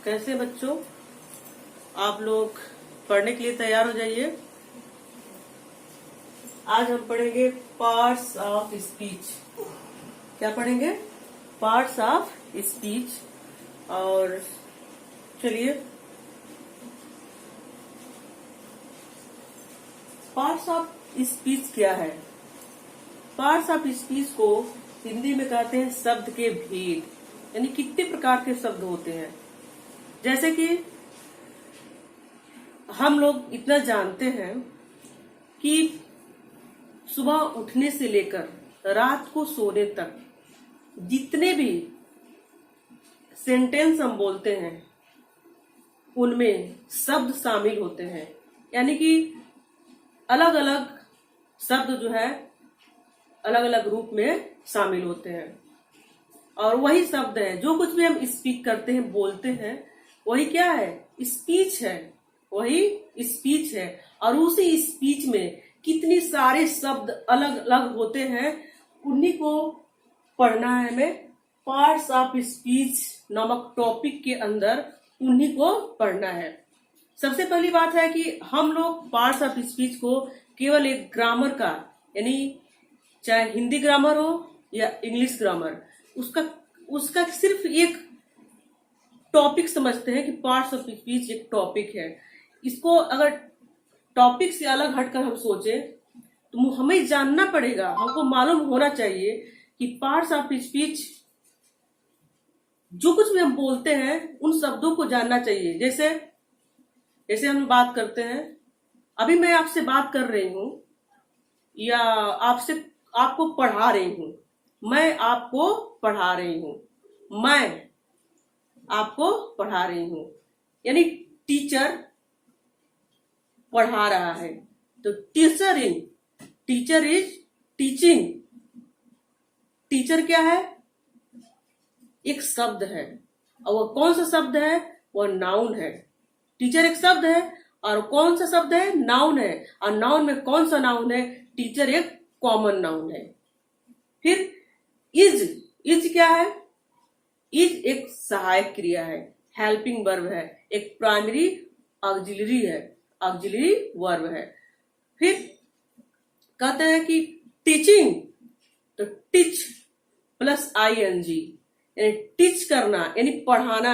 कैसे बच्चों, आप लोग पढ़ने के लिए तैयार हो जाइए। आज हम पढ़ेंगे पार्ट्स ऑफ स्पीच। क्या पढ़ेंगे? Parts of speech. और चलिए, पार्ट्स ऑफ स्पीच क्या है? पार्ट्स ऑफ स्पीच को हिंदी में कहते हैं शब्द के भेद, यानी कितने प्रकार के शब्द होते हैं। जैसे कि हम लोग इतना जानते हैं कि सुबह उठने से लेकर रात को सोने तक जितने भी सेंटेंस हम बोलते हैं उनमें शब्द शामिल होते हैं, यानी कि अलग अलग शब्द जो है अलग अलग रूप में शामिल होते हैं। और वही शब्द है, जो कुछ भी हम स्पीक करते हैं, बोलते हैं, वही क्या है? स्पीच है। वही स्पीच है। और उसी स्पीच में कितनी सारे शब्द अलग अलग होते हैं, उन्हीं को पढ़ना है हमें। पार्ट्स ऑफ स्पीच नामक टॉपिक के अंदर उन्हीं को पढ़ना है। सबसे पहली बात है कि हम लोग पार्ट्स ऑफ स्पीच को केवल एक ग्रामर का, यानी चाहे हिंदी ग्रामर हो या इंग्लिश ग्रामर, उसका सिर्फ एक टॉपिक समझते हैं कि पार्ट्स ऑफ स्पीच एक टॉपिक है। इसको अगर टॉपिक से अलग हटकर हम सोचे तो हमें जानना पड़ेगा, हमको मालूम होना चाहिए कि पार्ट्स ऑफ स्पीच जो कुछ भी हम बोलते हैं उन शब्दों को जानना चाहिए। जैसे हम बात करते हैं, अभी मैं आपसे बात कर रही हूं या आपको पढ़ा रही हूं, मैं आपको पढ़ा रही हूं, मैं आपको पढ़ा रही हूं, यानी टीचर पढ़ा रहा है। तो टीचर इज टीचिंग। टीचर क्या है? एक शब्द है, और वह कौन सा शब्द है? वह नाउन है। टीचर एक शब्द है, और कौन सा शब्द है? नाउन है। और नाउन में कौन सा नाउन है? टीचर एक कॉमन नाउन है। फिर इज क्या है? इज एक सहायक क्रिया है, हेल्पिंग वर्ब है, एक प्राइमरी ऑक्सिलरी है, ऑक्सिलरी वर्ब है। फिर कहते हैं कि टीचिंग, तो टीच प्लस आईएनजी, यानी टीच करना, यानी पढ़ाना।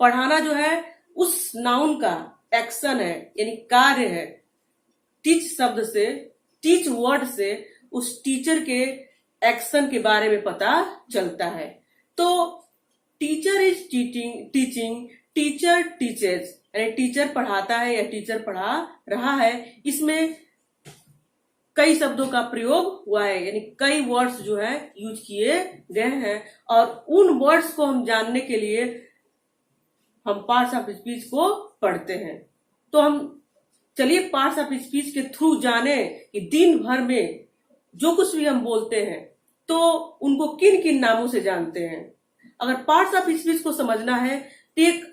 पढ़ाना जो है उस नाउन का एक्शन है, यानी कार्य है। टीच शब्द से, टीच वर्ड से उस टीचर के एक्शन के बारे में पता चलता है। तो teacher is teaching, teacher teaches, यानी टीचर पढ़ाता है या टीचर पढ़ा रहा है। इसमें कई शब्दों का प्रयोग हुआ है, यानी कई वर्ड्स जो है यूज किए गए हैं। और उन वर्ड्स को हम जानने के लिए हम पार्ट्स ऑफ स्पीच को पढ़ते हैं। तो हम चलिए पार्ट्स ऑफ स्पीच के थ्रू जाने कि दिन भर में जो कुछ भी हम बोलते हैं तो उनको किन किन नामों से जानते हैं। अगर पार्ट्स ऑफ स्पीच को समझना है तो एक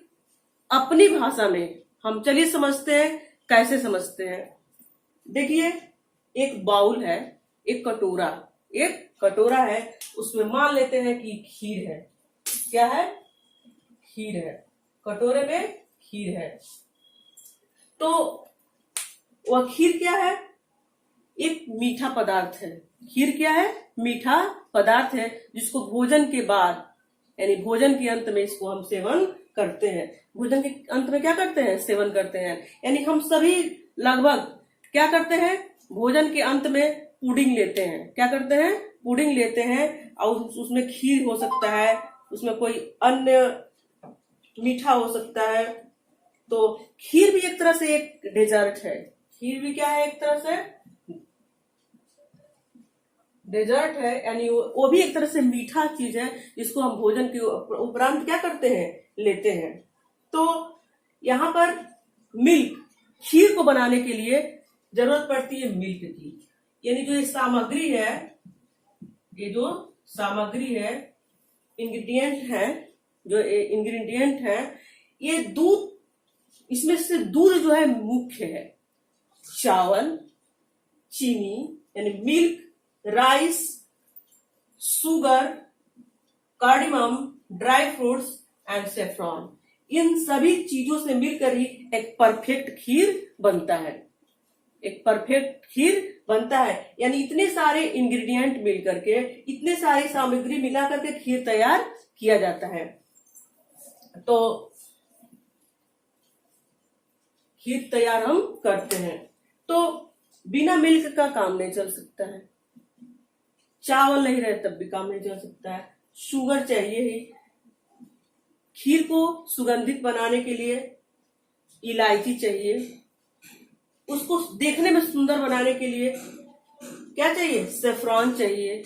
अपनी भाषा में हम चलिए समझते हैं। कैसे समझते हैं? देखिए, एक बाउल है, एक कटोरा है, उसमें मान लेते हैं कि खीर है। क्या है? खीर है। कटोरे में खीर है। तो वह खीर क्या है? एक मीठा पदार्थ है। खीर क्या है? मीठा पदार्थ है, जिसको भोजन के बाद, यानी भोजन के अंत में इसको हम सेवन करते हैं। भोजन के अंत में क्या करते हैं? सेवन करते हैं। यानी हम सभी लगभग क्या करते हैं? भोजन के अंत में पुडिंग लेते हैं। क्या करते हैं? पुडिंग लेते हैं। और उसमें खीर हो सकता है, उसमें कोई अन्य मीठा हो सकता है। तो खीर भी एक तरह से एक डेजर्ट है। खीर भी क्या है? एक तरह से डेजर्ट है, यानी वो भी एक तरह से मीठा चीज है, जिसको हम भोजन के उपरांत क्या करते हैं? लेते हैं। तो यहाँ पर मिल्क, खीर को बनाने के लिए जरूरत पड़ती है मिल्क की। यानी जो ये सामग्री है, इंग्रेडिएंट है, ये दूध, इसमें से दूध जो है मुख्य है। चावल, चीनी यानी milk, rice, sugar, cardamom, dry fruits and saffron, इन सभी चीजों से मिलकर ही एक परफेक्ट खीर बनता है। एक परफेक्ट खीर बनता है, यानी इतने सारे इंग्रेडिएंट मिल करके, इतने सारी सामग्री मिला करके खीर तैयार किया जाता है। तो खीर तैयार हम करते हैं। तो बिना मिल्क का काम नहीं चल सकता है, चावल नहीं रहे तब भी काम नहीं चल सकता है, शुगर चाहिए ही। खीर को सुगंधित बनाने के लिए इलायची चाहिए, उसको देखने में सुंदर बनाने के लिए क्या चाहिए, सेफ्रॉन चाहिए,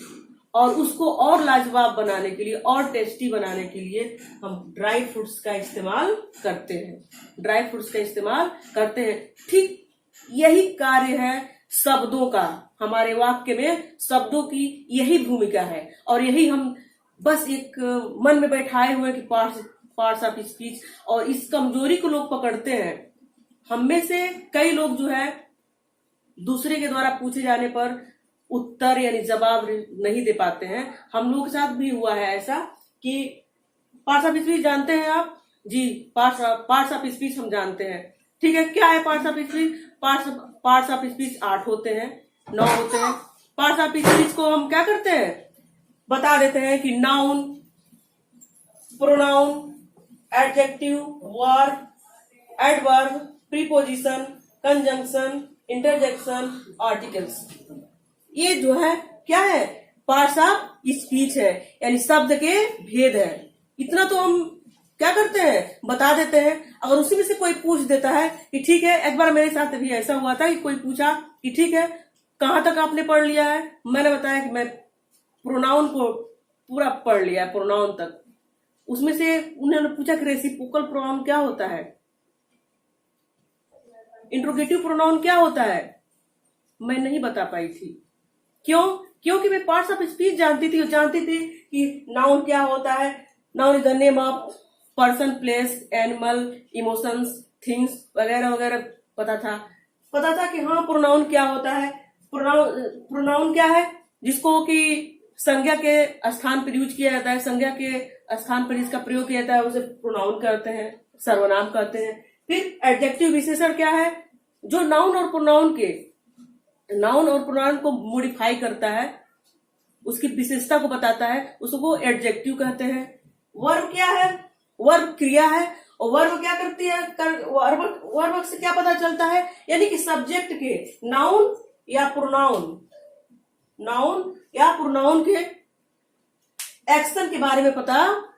और उसको और लाजवाब बनाने के लिए, और टेस्टी बनाने के लिए हम ड्राई फ्रूट्स का इस्तेमाल करते हैं। ड्राई फ्रूट्स का इस्तेमाल करते हैं। ठीक यही कार्य है शब्दों का। हमारे वाक्य में शब्दों की यही भूमिका है, और यही हम बस एक मन में बैठाए हुए कि पार्ट्स ऑफ स्पीच, और इस कमजोरी को लोग पकड़ते हैं। हम में से कई लोग जो है दूसरे के द्वारा पूछे जाने पर उत्तर यानी जवाब नहीं दे पाते हैं। हम लोग के साथ भी हुआ है ऐसा कि पार्ट्स ऑफ स्पीच जानते हैं आप? जी, पार्ट्स ऑफ स्पीच हम जानते हैं। ठीक है, क्या है parts of speech? Parts of speech 8 होते हैं, 9 होते हैं। पार्ट्स ऑफ स्पीच को हम क्या करते हैं, बता देते हैं कि noun, pronoun, adjective, verb, adverb, preposition, conjunction, interjection, articles. ये जो है क्या है, पार्ट्स ऑफ स्पीच है, यानी शब्द के भेद है। इतना तो हम क्या करते हैं, बता देते हैं। अगर उसी में से कोई पूछ देता है कि ठीक है, एक बार मेरे साथ भी ऐसा हुआ था कि कोई पूछा कि ठीक है कहां तक आपने पढ़ लिया है, मैंने बताया कि मैं प्रोनाउन को पूरा पढ़ लिया, प्रोनाउन तक। उसमें से उन्होंने पूछा कि रेसिप्रोकल प्रोनाउन क्या होता है, इंट्रोगेटिव प्रोनाउन क्या होता है, मैं नहीं बता पाई थी। क्यों? क्योंकि मैं पार्ट्स ऑफ स्पीच जानती थी कि नाउन क्या होता है। Noun is the name of person, place, animal, emotions, things वगैरह वगैरह पता था कि हाँ प्रोनाउन क्या होता है। प्रोनाउन क्या है, जिसको कि संज्ञा के स्थान पर यूज किया जाता है, संज्ञा के स्थान पर जिसका प्रयोग किया जाता है उसे प्रोनाउन कहते हैं, सर्वनाम कहते हैं। फिर एडजेक्टिव विशेषण क्या है, जो नाउन और प्रोनाउन को मॉडिफाई करता है, उसकी विशेषता को बताता है, उसको एडजेक्टिव कहते हैं। वर्ब क्या है, वर्ब क्रिया है, और वर्ब क्या करती है, वर्ब से क्या पता चलता है, यानी कि सब्जेक्ट के नाउन या प्रोनाउन के एक्शन के बारे में पता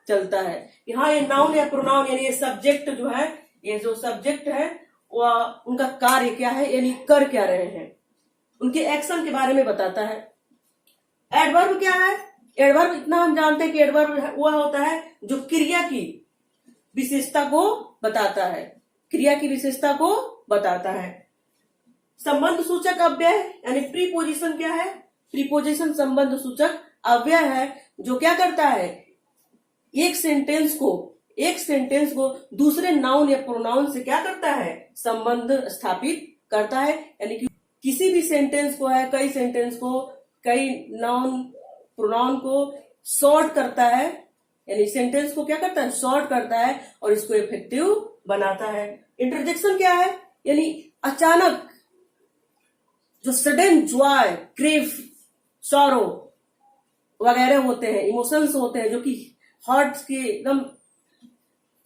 चलता है कि हाँ ये नाउन या प्रोनाउन, यानी ये सब्जेक्ट जो है, ये जो सब्जेक्ट है वह उनका कार्य क्या है, यानी कर क्या रहे हैं, उनके एक्शन के बारे में बताता है। एडवर्ब क्या है, एडवर्ब इतना हम जानते हैं कि एडवर्ब वह होता है जो क्रिया की विशेषता को बताता है, क्रिया की विशेषता को बताता है। संबंध सूचक अव्यय यानी प्रीपोजिशन क्या है, प्रीपोजिशन संबंध सूचक अव्यय है, जो क्या करता है, एक सेंटेंस को दूसरे नाउन या प्रोनाउन से क्या करता है, संबंध स्थापित करता है। यानी कि किसी भी सेंटेंस को है, कई सेंटेंस को कई नाउन प्रोनाउन को शॉर्ट करता है, यानी सेंटेंस को क्या करता है, शॉर्ट करता है और इसको इफेक्टिव बनाता है। इंटरजेक्शन क्या है, यानी अचानक जो सडन जॉय, ग्रीफ, सॉरो वगैरह होते हैं, इमोशंस होते हैं जो कि हार्ट के एकदम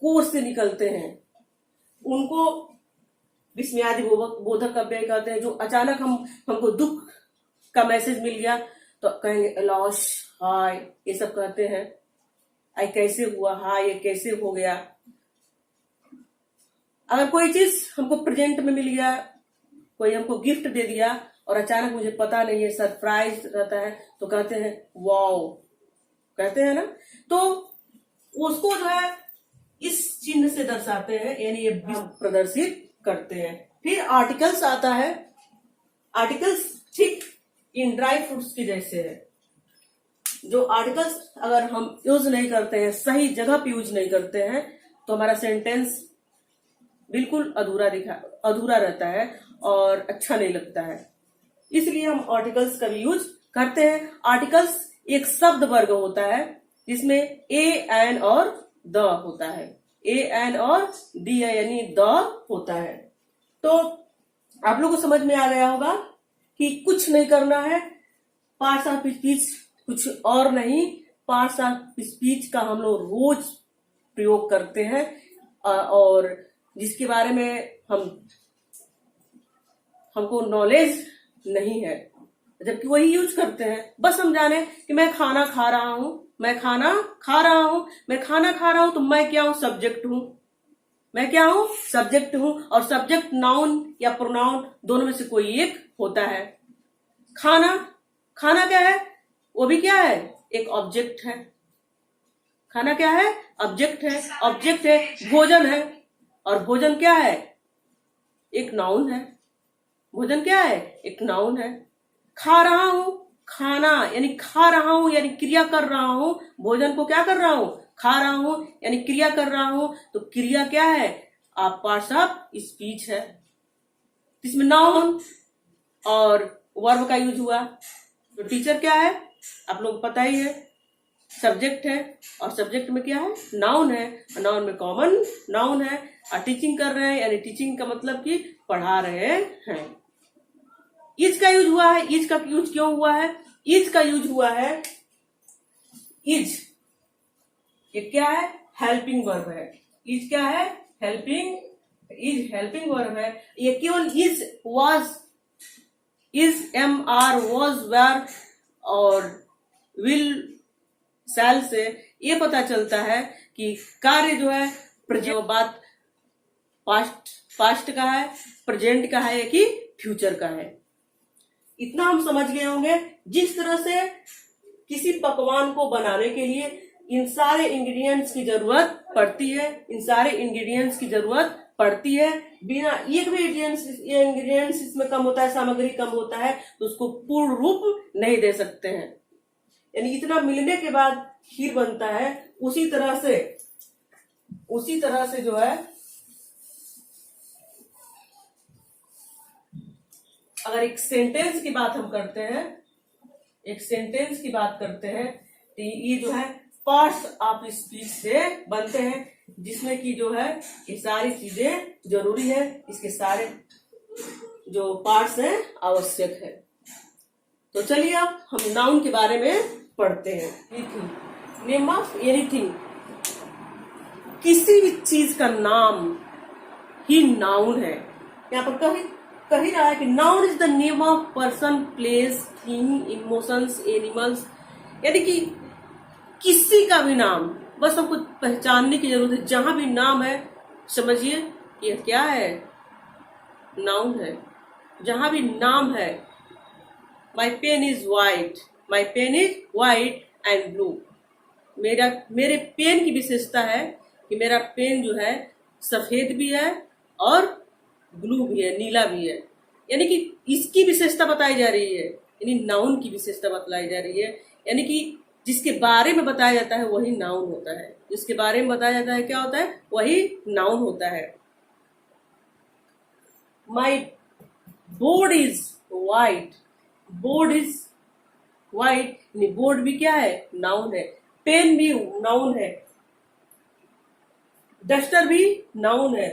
कोर से निकलते हैं, उनको विस्मयादि बोधक अव्यय कहते हैं। जो अचानक हमको दुख का मैसेज मिल गया तो कहेंगे लॉस, हाय, ये सब कहते हैं। आई कैसे हुआ, हाय ये कैसे हो गया। अगर कोई चीज हमको प्रेजेंट में मिल गया, कोई हमको गिफ्ट दे दिया और अचानक मुझे पता नहीं है, सरप्राइज रहता है, तो कहते हैं वाओ, कहते हैं ना। तो उसको जो है इस चिन्ह से दर्शाते हैं, यानी ये प्रदर्शित करते हैं। फिर आर्टिकल्स आता है। आर्टिकल्स ठीक इन ड्राई फ्रूट्स के जैसे है। जो आर्टिकल्स अगर हम यूज नहीं करते हैं, सही जगह पे यूज नहीं करते हैं, तो हमारा सेंटेंस बिल्कुल अधूरा रहता है और अच्छा नहीं लगता है। इसलिए हम आर्टिकल्स का भी यूज करते हैं। आर्टिकल्स एक शब्द वर्ग होता है जिसमें ए, एन और द होता है। ए एन और डी है, यानी द होता है। तो आप लोगों को समझ में आ गया होगा कि कुछ नहीं करना है, पार्ट्स ऑफ स्पीच कुछ और नहीं, पार्ट्स ऑफ स्पीच का हम लोग रोज प्रयोग करते हैं और जिसके बारे में हमको नॉलेज नहीं है, जबकि वही यूज करते हैं। बस हम जाने कि मैं खाना खा रहा हूं, मैं खाना खा रहा हूं, मैं खाना खा रहा हूं, तो मैं क्या हूं? सब्जेक्ट हूं। मैं क्या हूं? सब्जेक्ट हूं। और सब्जेक्ट नाउन या प्रोनाउन दोनों में से कोई एक होता है। खाना, खाना क्या है? वो भी क्या है? एक ऑब्जेक्ट है। खाना क्या है? ऑब्जेक्ट है। ऑब्जेक्ट है, भोजन है, और भोजन क्या है? एक नाउन है। भोजन क्या है? एक नाउन है। खा रहा हूं, खाना यानी खा रहा हूं यानी क्रिया कर रहा हूं, भोजन को क्या कर रहा हूं? खा रहा हूं यानी क्रिया कर रहा हूं। तो क्रिया क्या है? आप पार्ट्स ऑफ स्पीच है। इसमें नाउन और वर्ब का यूज हुआ। तो टीचर क्या है? आप लोग पता ही है, सब्जेक्ट है, और सब्जेक्ट में क्या है? नाउन है, और नाउन में कॉमन नाउन है। और टीचिंग कर रहे हैं यानी टीचिंग का मतलब कि पढ़ा रहे हैं। इज का यूज हुआ है। इज का यूज क्यों हुआ है? इज का यूज हुआ है, इज ये क्या है? हेल्पिंग वर्ब है। इज क्या है? हेल्पिंग, इज हेल्पिंग वर्ब है। ये केवल is, was, is, am, are, was, were और विल, शैल से ये पता चलता है कि कार्य जो है प्रेजेंट, बात पास्ट का है, प्रेजेंट का है कि फ्यूचर का है। इतना हम समझ गए होंगे। जिस तरह से किसी पकवान को बनाने के लिए इन सारे इंग्रेडिएंट्स की जरूरत पड़ती है, इन सारे इंग्रेडिएंट्स की जरूरत पड़ती है, बिना एक भी इंग्रेडिएंट्स इसमें कम होता है, सामग्री कम होता है, तो उसको पूर्ण रूप नहीं दे सकते हैं। यानी इतना मिलने के बाद खीर बनता है। उसी तरह से जो है, अगर एक सेंटेंस की बात हम करते हैं, एक सेंटेंस की बात करते हैं, तो ये जो है पार्ट्स ऑफ स्पीच से बनते हैं, जिसमें कि जो है ये सारी चीजें जरूरी है, इसके सारे जो पार्ट्स हैं आवश्यक है। तो चलिए अब हम नाउन के बारे में पढ़ते हैं। नेम ऑफ एनीथिंग, किसी भी चीज का नाम ही नाउन है। यहाँ पर कह ही रहा है कि noun is the name of person, place, thing, emotions, animals, यानी कि किसी का भी नाम, बस हमको पहचानने की जरूरत है। जहां भी नाम है समझिए ये क्या है? नाउन है। जहां भी नाम है, my pen is white, my pen is white and blue, मेरे पेन की विशेषता है कि मेरा पेन जो है सफेद भी है और ब्लू भी है, नीला भी है। यानी कि इसकी विशेषता बताई जा रही है, यानी नाउन की विशेषता बताई जा रही है। यानी कि जिसके बारे में बताया जाता है वही नाउन होता है। जिसके बारे में बताया जाता है क्या होता है? वही नाउन होता है। My board is white, board is white, board भी क्या है? नाउन है। पेन भी नाउन है, डस्टर भी नाउन है।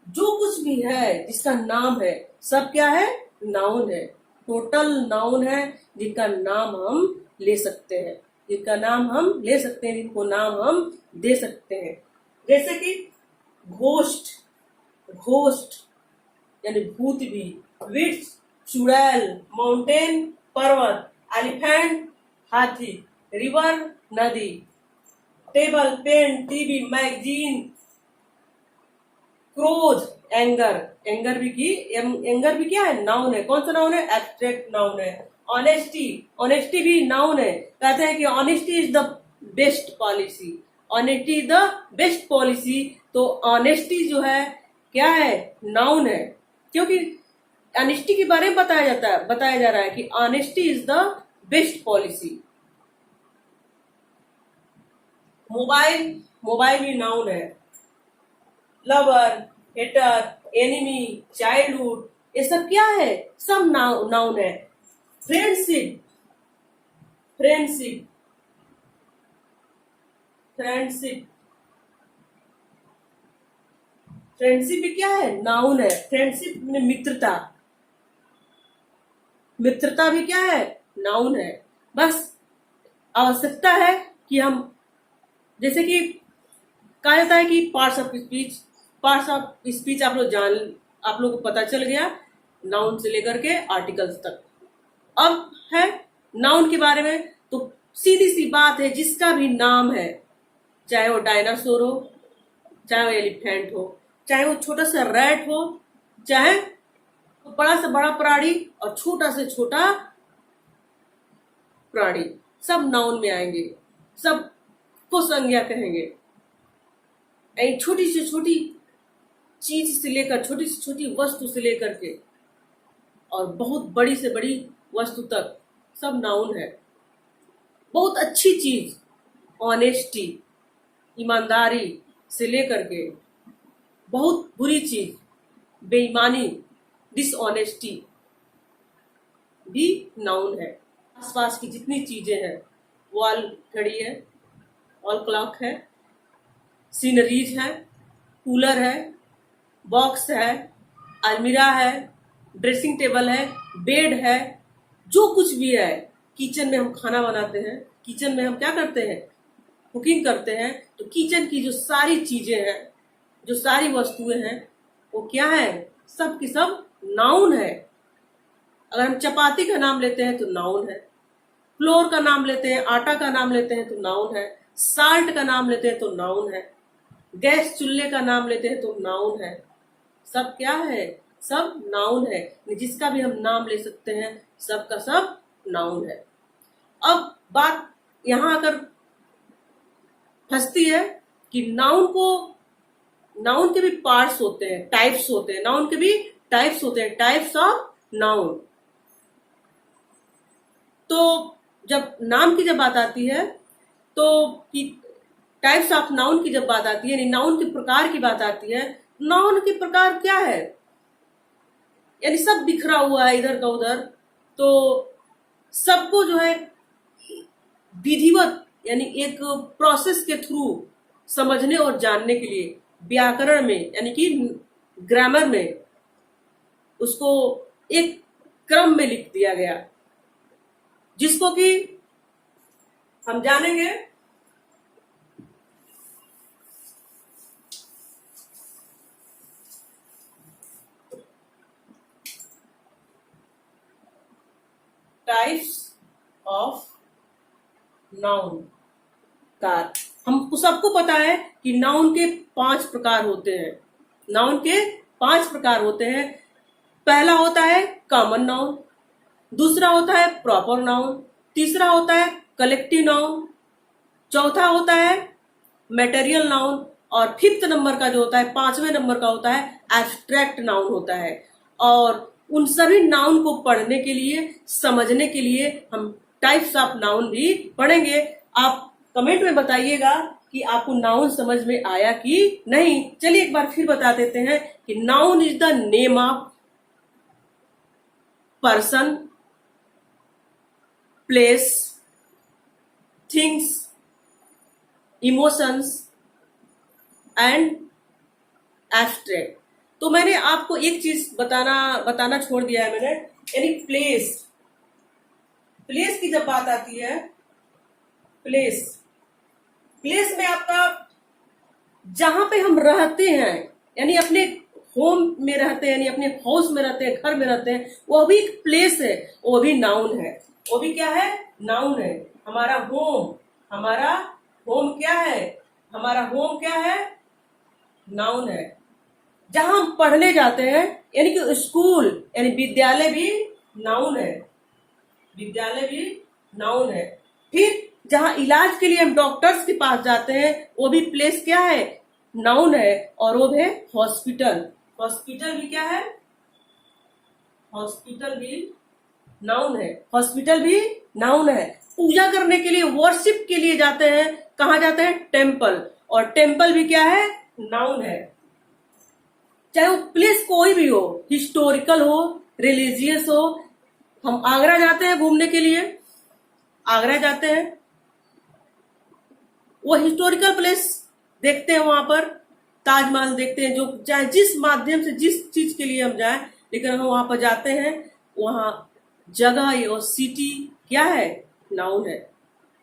जो कुछ भी है जिसका नाम है सब क्या है? नाउन है। टोटल नाउन है जिनका नाम हम ले सकते हैं, जिनका नाम हम ले सकते हैं, जिनको नाम हम दे सकते हैं। जैसे कि घोस्ट, घोस्ट यानी भूत भी, विट्स चुड़ैल, माउंटेन पर्वत, एलिफेंट हाथी, रिवर नदी, टेबल पेन टीवी मैगजीन, क्रोध एंगर, एंगर भी क्या है? नाउन है। कौन सा नाउन है? एब्स्ट्रैक्ट नाउन है। ऑनेस्टी, ऑनेस्टी भी नाउन है। कहते हैं कि honesty is the best policy, honesty is the best policy. तो ऑनेस्टी जो है क्या है? नाउन है, क्योंकि ऑनेस्टी के बारे में बताया जा रहा है कि honesty is the best policy. Mobile, mobile भी नाउन है। लवर, हेटर, एनिमी, चाइल्डहुड, ये सब क्या है? सब नाउन है। फ्रेंडशिप, फ्रेंडशिप, फ्रेंडशिप फ्रेंडशिप भी क्या है, नाउन है। फ्रेंडशिप में मित्रता, मित्रता भी क्या है, नाउन है। बस आवश्यकता है कि हम, जैसे कि कहा जाता है कि parts of speech, parts of speech आप लोग को पता चल गया, नाउन से लेकर के आर्टिकल्स तक। अब है नाउन के बारे में, तो सीधी सी बात है, जिसका भी नाम है, चाहे वो डायनासोर हो, चाहे वो एलिफेंट हो, चाहे वो छोटा सा रैट हो, चाहे वो बड़ा से बड़ा प्राणी और छोटा से छोटा प्राणी, सब नाउन में आएंगे, सब को संज्ञा कहेंगे। छोटी से छोटी चीज से लेकर, छोटी से छोटी वस्तु से लेकर के और बहुत बड़ी से बड़ी वस्तु तक सब नाउन है। बहुत अच्छी चीज, ऑनेस्टी, ईमानदारी से लेकर के बहुत बुरी चीज, बेईमानी, डिसऑनेस्टी भी नाउन है। आसपास की जितनी चीजें हैं, वॉल घड़ी है, वॉल क्लॉक है, सीनरीज है, कूलर है, बॉक्स है, अलमीरा है, ड्रेसिंग टेबल है, बेड है, जो कुछ भी है। किचन में हम खाना बनाते हैं, किचन में हम क्या करते हैं, कुकिंग करते हैं, तो किचन की जो सारी चीजें हैं, जो सारी वस्तुएं हैं, वो क्या है, सब की सब नाउन है। अगर हम चपाती का नाम लेते हैं तो नाउन है, फ्लोर का नाम लेते हैं, आटा का नाम लेते हैं तो नाउन है, साल्ट का नाम लेते हैं तो नाउन है, गैस चूल्हे का नाम लेते हैं तो नाउन है। सब क्या है, सब नाउन है। जिसका भी हम नाम ले सकते हैं, सब का सब नाउन है। अब बात यहां आकर फंसती है कि नाउन के भी पार्ट्स होते हैं, टाइप्स होते हैं, नाउन के भी टाइप्स होते हैं, टाइप्स ऑफ नाउन। तो जब नाम की जब बात आती है, तो टाइप्स ऑफ नाउन की जब बात आती है, यानी नाउन के प्रकार की बात आती है, नाउन के प्रकार क्या है, यानी सब बिखरा हुआ है इधर का उधर, तो सबको जो है विधिवत, यानी एक प्रोसेस के थ्रू समझने और जानने के लिए व्याकरण में, यानी कि ग्रामर में, उसको एक क्रम में लिख दिया गया, जिसको कि हम जानेंगे। टाइप्स ऑफ नाउन का हम सबको पता है कि नाउन के 5 प्रकार होते हैं। नाउन के 5 प्रकार होते हैं। पहला होता है कॉमन नाउन, दूसरा होता है प्रॉपर नाउन, तीसरा होता है कलेक्टिव नाउन, चौथा होता है मटेरियल नाउन, और 5th नंबर का जो होता है, 5वें नंबर का होता है एब्स्ट्रैक्ट नाउन होता है। और उन सभी नाउन को पढ़ने के लिए, समझने के लिए हम टाइप्स ऑफ नाउन भी पढ़ेंगे। आप कमेंट में बताइएगा कि आपको नाउन समझ में आया कि नहीं। चलिए एक बार फिर बता देते हैं कि noun is the name of person, place, things, emotions and abstract. तो मैंने आपको एक चीज बताना छोड़ दिया है मैंने, यानी प्लेस। प्लेस की जब बात आती है, प्लेस में आपका जहां पे हम रहते हैं, यानी अपने होम में रहते हैं, यानी अपने हाउस में रहते हैं, घर में रहते हैं, वो भी एक प्लेस है, वो भी नाउन है। वो भी क्या है, नाउन है। हमारा होम क्या है, हमारा होम क्या है, नाउन है। जहां हम पढ़ने जाते हैं, यानी कि स्कूल, यानी विद्यालय भी नाउन है, विद्यालय भी नाउन है। फिर जहां इलाज के लिए हम डॉक्टर्स के पास जाते हैं, वो भी प्लेस क्या है, नाउन है। और वो है हॉस्पिटल, हॉस्पिटल भी क्या है, हॉस्पिटल भी नाउन है, हॉस्पिटल भी नाउन है। पूजा करने के लिए, वर्शिप के लिए जाते हैं, कहाँ जाते हैं, टेम्पल, और टेम्पल भी क्या है, नाउन है। चाहे वो प्लेस कोई भी हो, हिस्टोरिकल हो, रिलीजियस हो। हम आगरा जाते हैं घूमने के लिए, आगरा जाते हैं, वो हिस्टोरिकल प्लेस देखते हैं वहां पर, ताजमहल देखते हैं, जो चाहे जिस माध्यम से जिस चीज के लिए हम जाएं, लेकिन हम वहां पर जाते हैं, वहां जगह और सिटी क्या है, नाउन है।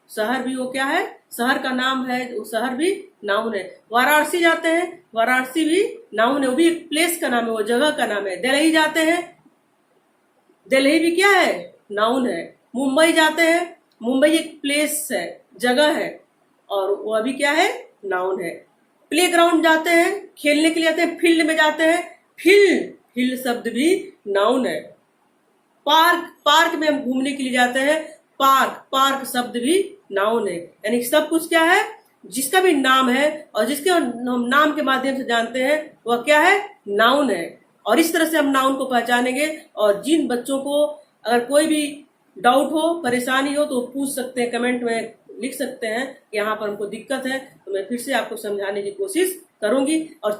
शहर भी वो क्या है, शहर का नाम है, वो शहर भी नाउन है। वाराणसी जाते हैं, वाराणसी भी नाउन है, वो भी एक प्लेस का नाम है, वो जगह का नाम है। दिल्ली जाते हैं, दिल्ली भी क्या है, नाउन है। मुंबई जाते हैं, मुंबई एक प्लेस है, जगह है, और वो अभी क्या है, नाउन है। प्ले ग्राउंड जाते हैं, खेलने के लिए जाते हैं, फील्ड में जाते हैं, फील्ड फील्ड शब्द भी नाउन है। पार्क पार्क में हम घूमने के लिए जाते हैं, पार्क पार्क शब्द भी नाउन है। यानी सब कुछ क्या है, जिसका भी नाम है और जिसके हम नाम के माध्यम से जानते हैं, वह क्या है, नाउन है। और इस तरह से हम नाउन को पहचानेंगे। और जिन बच्चों को अगर कोई भी डाउट हो, परेशानी हो, तो पूछ सकते हैं, कमेंट में लिख सकते हैं कि यहाँ पर हमको दिक्कत है, तो मैं फिर से आपको समझाने की कोशिश करूंगी। और